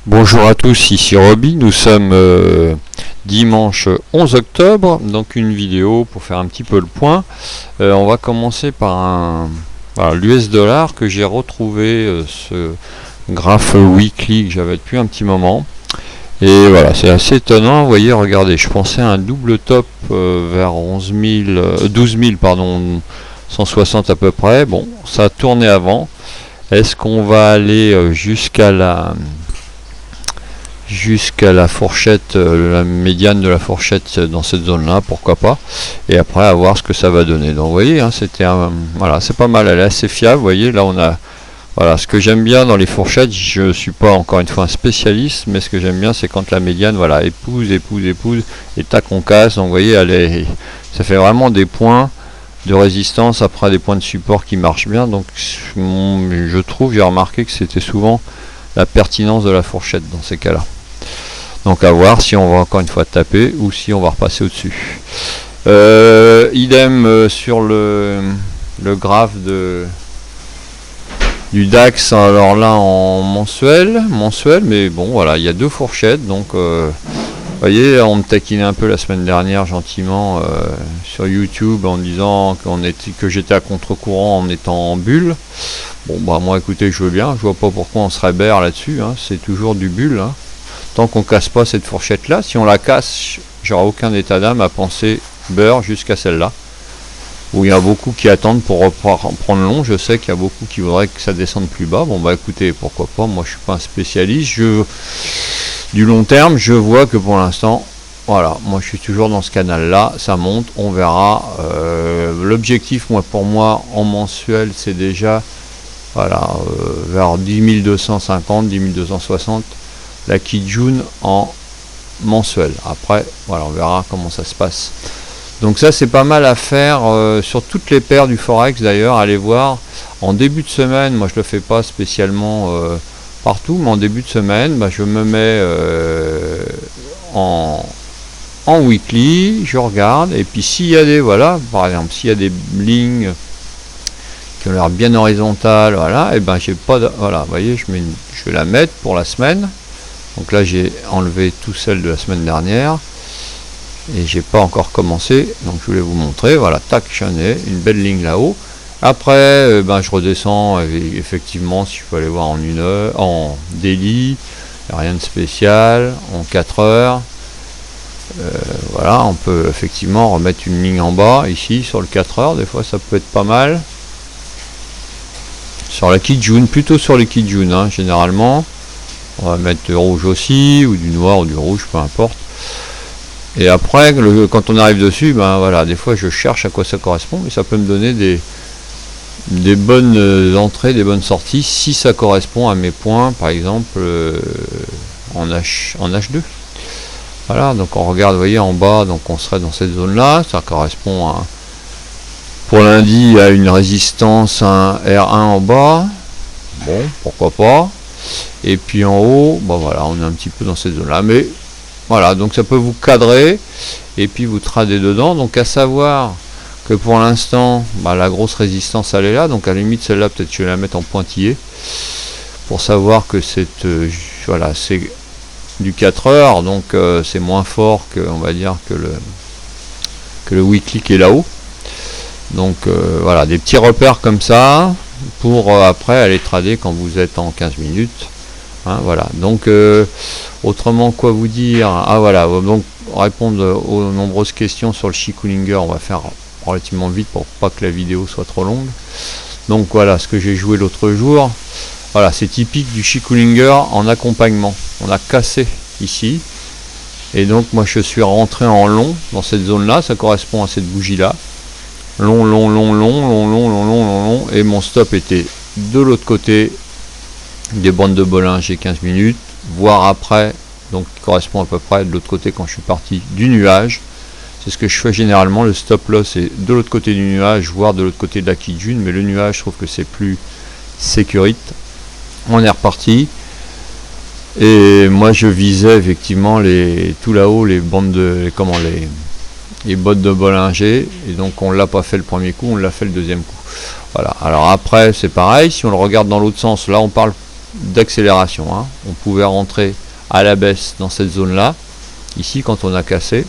Bonjour à tous, ici Roby, nous sommes dimanche 11 octobre, donc une vidéo pour faire un petit peu le point. On va commencer par l'US dollar que j'ai retrouvé, ce graphe weekly que j'avais depuis un petit moment. Et voilà, c'est assez étonnant, vous voyez, regardez, je pensais à un double top vers 12 000, pardon, 160 à peu près. Bon, ça a tourné avant. Est-ce qu'on va aller jusqu'à la fourchette, la médiane de la fourchette dans cette zone là, pourquoi pas, et après à voir ce que ça va donner. Donc vous voyez, hein, voilà, c'est pas mal, elle est assez fiable. Vous voyez, là on a, voilà, ce que j'aime bien dans les fourchettes, je suis pas encore une fois un spécialiste, mais ce que j'aime bien c'est quand la médiane, voilà, épouse, et tac on casse. Donc vous voyez, ça fait vraiment des points de résistance après des points de support qui marchent bien. Donc je trouve, j'ai remarqué que c'était souvent la pertinence de la fourchette dans ces cas là. Donc à voir si on va encore une fois taper ou si on va repasser au-dessus. Idem sur le graphe du DAX, alors là en mensuel, mais bon voilà, il y a deux fourchettes. Donc vous voyez, on me taquinait un peu la semaine dernière gentiment sur YouTube en disant que j'étais à contre-courant en étant en bulle. Bon bah moi écoutez, je veux bien, je vois pas pourquoi on serait bear là-dessus, hein, c'est toujours du bulle, hein. Tant qu'on casse pas cette fourchette là, si on la casse, j'aurai aucun état d'âme à penser beurre jusqu'à celle-là, où il y a beaucoup qui attendent pour reprendre long. Je sais qu'il y a beaucoup qui voudraient que ça descende plus bas. Bon bah écoutez, pourquoi pas, moi je suis pas un spécialiste, du long terme, je vois que pour l'instant, voilà, moi je suis toujours dans ce canal là, ça monte, on verra. L'objectif pour moi en mensuel, c'est déjà voilà, vers 10 250, 10 260 la Kijun en mensuel. Après voilà, on verra comment ça se passe. Donc ça c'est pas mal à faire sur toutes les paires du forex d'ailleurs. Allez voir en début de semaine, moi je le fais pas spécialement partout, mais en début de semaine je me mets en weekly, je regarde, et puis s'il y a des, voilà, par exemple s'il y a des lignes qui ont l'air bien horizontales, voilà, et j'ai pas de, voilà, vous voyez, je vais la mettre pour la semaine. Donc là j'ai enlevé tout celle de la semaine dernière et j'ai pas encore commencé, donc je voulais vous montrer. Voilà, tac, j'en ai une belle ligne là-haut. Après je redescends, effectivement, s'il faut aller voir en 1 heure, en daily, rien de spécial, en 4 heures. Voilà, on peut effectivement remettre une ligne en bas ici sur le 4 heures, des fois ça peut être pas mal. Sur la Kijun, plutôt sur les Kijun, hein, généralement. On va mettre du rouge aussi, ou du noir ou du rouge, peu importe. Et après, quand on arrive dessus, voilà, des fois je cherche à quoi ça correspond, mais ça peut me donner des bonnes entrées, des bonnes sorties, si ça correspond à mes points, par exemple en H2. Voilà, donc on regarde, vous voyez, en bas, donc on serait dans cette zone-là, ça correspond pour lundi à une résistance, un R1 en bas, bon, pourquoi pas. Et puis en haut, voilà, on est un petit peu dans cette zone là, mais voilà, donc ça peut vous cadrer et puis vous trader dedans. Donc à savoir que pour l'instant la grosse résistance elle est là, donc à la limite celle là peut-être je vais la mettre en pointillé pour savoir que voilà, c'est du 4 heures, donc c'est moins fort que, on va dire, que le weekly qui est là-haut. Donc voilà, des petits repères comme ça pour après aller trader quand vous êtes en 15 minutes, hein, voilà. Donc autrement, quoi vous dire, voilà, donc répondre aux nombreuses questions sur le Chikullinger, on va faire relativement vite pour pas que la vidéo soit trop longue. Donc voilà ce que j'ai joué l'autre jour. Voilà, c'est typique du Chikullinger en accompagnement. On a cassé ici et donc moi je suis rentré en long dans cette zone là, ça correspond à cette bougie là. Long, et mon stop était de l'autre côté des bandes de Bollinger 15 minutes, voire après, donc qui correspond à peu près de l'autre côté quand je suis parti du nuage. C'est ce que je fais généralement, le stop loss est de l'autre côté du nuage, voire de l'autre côté de la Kijun, mais le nuage, je trouve que c'est plus sécurite. On est reparti, et moi je visais effectivement tout là-haut, les bandes de, les bottes de Bollinger, et donc on l'a pas fait le premier coup, on l'a fait le deuxième coup. Voilà, alors après c'est pareil, si on le regarde dans l'autre sens, là on parle d'accélération, hein. On pouvait rentrer à la baisse dans cette zone là, ici quand on a cassé.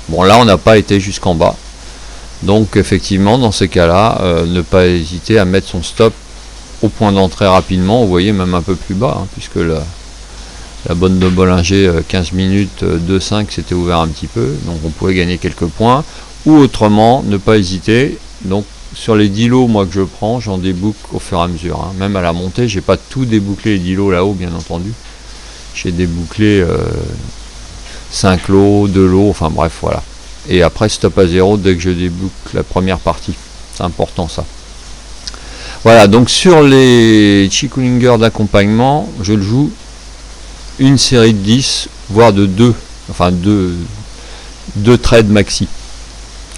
Bon, là on n'a pas été jusqu'en bas, donc effectivement dans ces cas là, ne pas hésiter à mettre son stop au point d'entrée rapidement. Vous voyez, même un peu plus bas, hein, puisque la bonne de Bollinger 15 minutes 2,5 s'était ouvert un petit peu, donc on pouvait gagner quelques points. Ou autrement, ne pas hésiter. Donc sur les 10 lots, moi que je prends, j'en déboucle au fur et à mesure, hein. Même à la montée, j'ai pas tout débouclé les 10 lots là-haut, bien entendu. J'ai débouclé 5 lots, 2 lots, enfin bref, voilà. Et après stop à 0 dès que je déboucle la première partie. C'est important ça. Voilà, donc sur les Chikulingers d'accompagnement, je le joue une série de 10, voire de 2, enfin 2 trades maxi.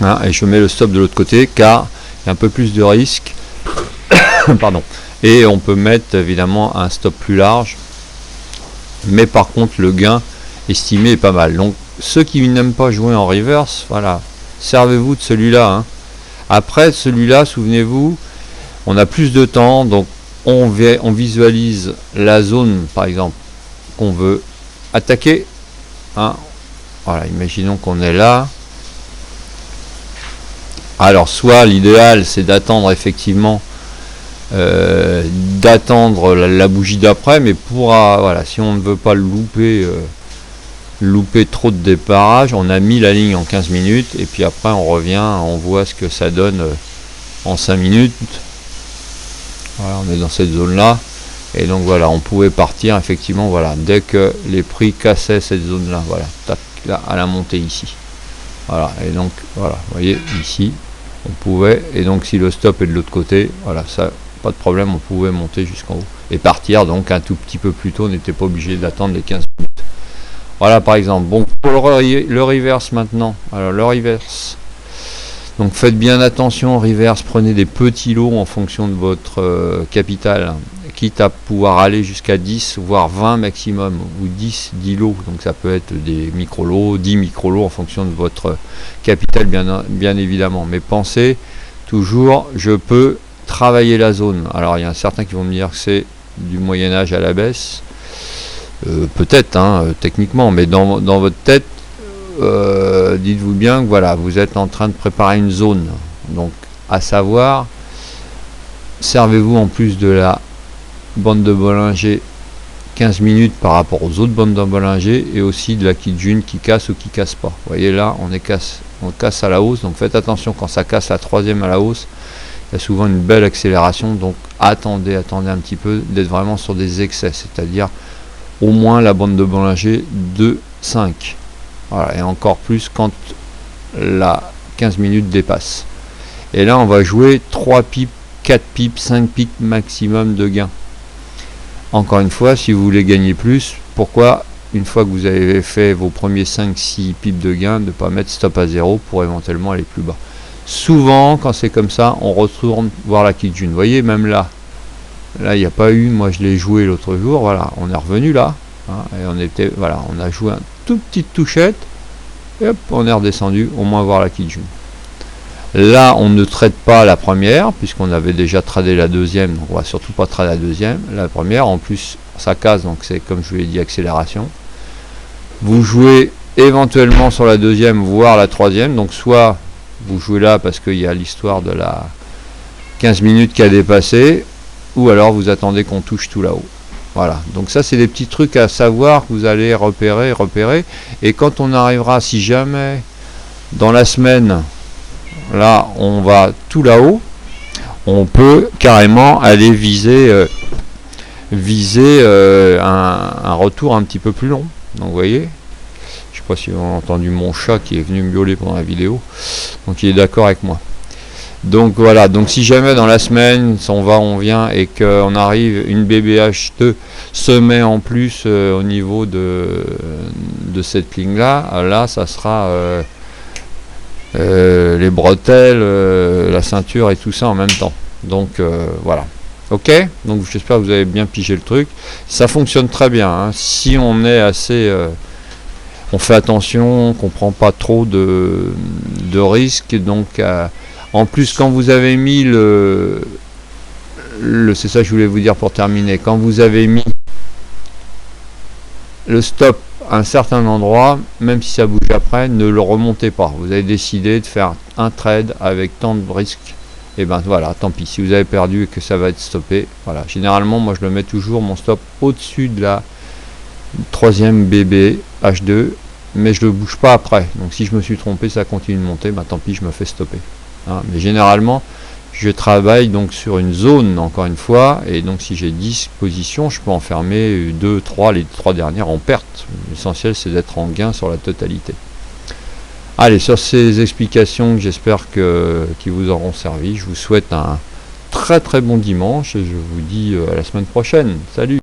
Hein, et je mets le stop de l'autre côté car il y a un peu plus de risque. Pardon. Et on peut mettre évidemment un stop plus large. Mais par contre le gain estimé est pas mal. Donc ceux qui n'aiment pas jouer en reverse, voilà, servez-vous de celui-là, hein. Après celui-là, souvenez-vous, on a plus de temps, donc on visualise la zone par exemple qu'on veut attaquer, hein. Voilà, imaginons qu'on est là. Alors soit l'idéal c'est d'attendre effectivement d'attendre la bougie d'après, mais pour voilà, si on ne veut pas louper trop de déparage, on a mis la ligne en 15 minutes et puis après on revient, on voit ce que ça donne en 5 minutes. Voilà, on est dans cette zone là et donc voilà, on pouvait partir effectivement, voilà, dès que les prix cassaient cette zone là, voilà, tac, là à la montée ici, voilà, et donc voilà, vous voyez ici on pouvait, et donc si le stop est de l'autre côté, voilà, ça pas de problème, on pouvait monter jusqu'en haut et partir donc un tout petit peu plus tôt, on n'était pas obligé d'attendre les 15 minutes. Voilà par exemple. Bon, pour le reverse maintenant, alors le reverse, donc faites bien attention, reverse, prenez des petits lots en fonction de votre capital, quitte à pouvoir aller jusqu'à 10 voire 20 maximum, ou 10 lots, donc ça peut être des micro lots, 10 micro lots en fonction de votre capital, bien évidemment, mais pensez toujours, je peux travailler la zone. Alors il y a certains qui vont me dire que c'est du Moyen-Âge à la baisse, peut-être, hein, techniquement, mais dans votre tête, dites-vous bien que voilà, vous êtes en train de préparer une zone, donc à savoir, servez-vous en plus de la bande de Bollinger 15 minutes par rapport aux autres bandes de Bollinger, et aussi de la Kijun qui casse ou qui casse pas. Vous voyez là, on casse à la hausse, donc faites attention quand ça casse la troisième à la hausse, il y a souvent une belle accélération, donc attendez un petit peu d'être vraiment sur des excès, c'est-à-dire au moins la bande de Bollinger de 5. Voilà, et encore plus quand la 15 minutes dépasse. Et là on va jouer 3 pips, 4 pips, 5 pips maximum de gain. Encore une fois, si vous voulez gagner plus, pourquoi une fois que vous avez fait vos premiers 5-6 pips de gain, ne pas mettre stop à 0 pour éventuellement aller plus bas. Souvent quand c'est comme ça, on retourne voir la Kijun. Vous voyez, même là il n'y a pas eu, moi je l'ai joué l'autre jour, voilà, on est revenu là, hein, et on était, voilà, on a joué un tout petite touchette, et hop, on est redescendu, au moins voir la Kijun. Là on ne trade pas la première, puisqu'on avait déjà tradé la deuxième, donc on va surtout pas trader la deuxième. La première, en plus ça casse, donc c'est comme je vous l'ai dit, accélération. Vous jouez éventuellement sur la deuxième, voire la troisième, donc soit vous jouez là parce qu'il y a l'histoire de la 15 minutes qui a dépassé, ou alors vous attendez qu'on touche tout là-haut. Voilà, donc ça c'est des petits trucs à savoir que vous allez repérer, et quand on arrivera, si jamais dans la semaine, là on va tout là-haut, on peut carrément aller viser un retour un petit peu plus long. Donc vous voyez, je sais pas si vous avez entendu mon chat qui est venu me miauler pendant la vidéo, donc il est d'accord avec moi. Donc voilà, donc si jamais dans la semaine on vient et qu'on arrive, une BBH2 se met en plus au niveau de cette ligne là, ça sera les bretelles, la ceinture et tout ça en même temps. Donc voilà, ok, donc j'espère que vous avez bien pigé le truc. Ça fonctionne très bien, hein. Si on est assez on fait attention, qu'on prend pas trop de risques, donc en plus quand vous avez mis c'est ça que je voulais vous dire pour terminer. Quand vous avez mis le stop à un certain endroit, même si ça bouge après, ne le remontez pas. Vous avez décidé de faire un trade avec tant de risques, et ben voilà, tant pis. Si vous avez perdu et que ça va être stoppé, voilà. Généralement, moi je le mets toujours mon stop au-dessus de la troisième BB H2, mais je le bouge pas après. Donc si je me suis trompé, ça continue de monter, ben tant pis, je me fais stopper. Hein. Mais généralement, je travaille donc sur une zone, encore une fois, et donc si j'ai 10 positions, je peux en fermer 2, 3, les 3 dernières en perte. L'essentiel, c'est d'être en gain sur la totalité. Allez, sur ces explications, j'espère qu'ils vous auront servi. Je vous souhaite un très très bon dimanche et je vous dis à la semaine prochaine. Salut!